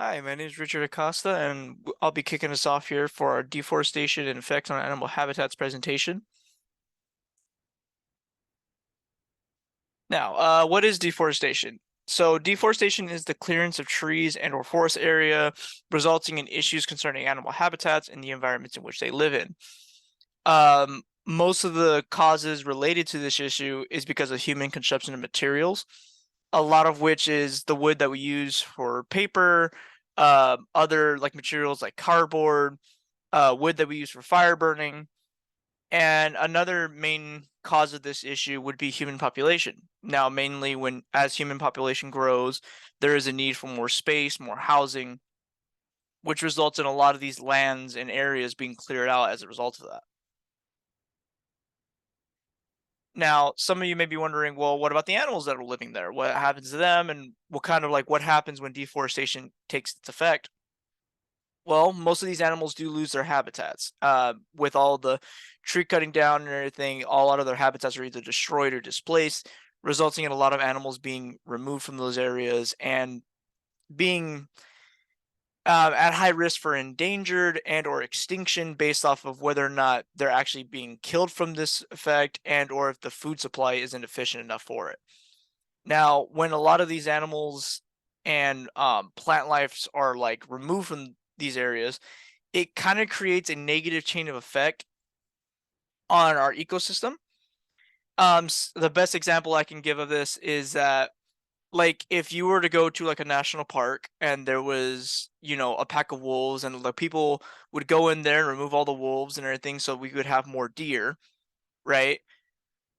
Hi, my name is Richard Acosta, and I'll be kicking us off here for our deforestation and effects on animal habitats presentation. Now, what is deforestation? So, deforestation is the clearance of trees and or forest area, resulting in issues concerning animal habitats and the environments in which they live in. Most of the causes related to this issue is because of human consumption of materials, a lot of which is the wood that we use for paper, other like materials like cardboard, wood that we use for fire burning, and another main cause of this issue would be human population. Now, mainly when as human population grows, there is a need for more space, more housing, which results in a lot of these lands and areas being cleared out as a result of that. Now, some of you may be wondering, well, what about the animals that are living there? What happens to them, and what happens when deforestation takes its effect? Well, most of these animals do lose their habitats. With all the tree cutting down and everything, all lot of their habitats are either destroyed or displaced, resulting in a lot of animals being removed from those areas and being at high risk for endangered and or extinction based off of whether or not they're actually being killed from this effect and or if the food supply isn't efficient enough for it. Now, when a lot of these animals and plant lives are like removed from these areas, it kind of creates a negative chain of effect on our ecosystem. The best example I can give of this is that, like, if you were to go to like a national park and there was, a pack of wolves, and the people would go in there and remove all the wolves and everything, so we could have more deer, right?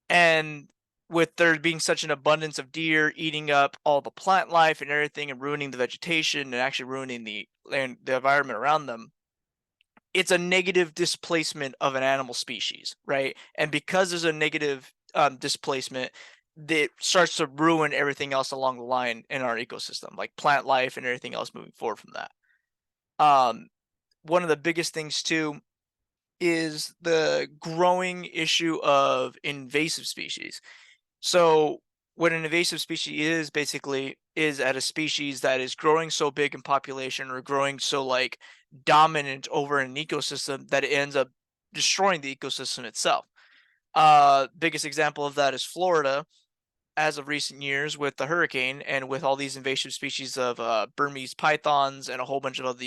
And with there being such an abundance of deer eating up all the plant life and everything and ruining the vegetation and actually ruining the land, the environment around them, it's a negative displacement of an animal species, right? And because there's a negative displacement, that starts to ruin everything else along the line in our ecosystem, like plant life and everything else moving forward from that. Um, One of the biggest things too is the growing issue of invasive species. So what an invasive species is basically is at a species that is growing so big in population or growing so like dominant over an ecosystem that it ends up destroying the ecosystem itself. Biggest example of that is Florida as of recent years with the hurricane and with all these invasive species of Burmese pythons and a whole bunch of other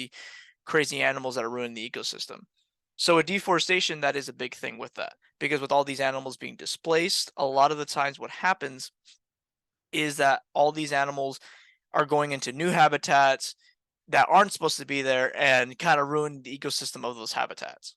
crazy animals that are ruining the ecosystem. So a deforestation, that is a big thing with that, because with all these animals being displaced, a lot of the times what happens is that all these animals are going into new habitats that aren't supposed to be there and kind of ruin the ecosystem of those habitats.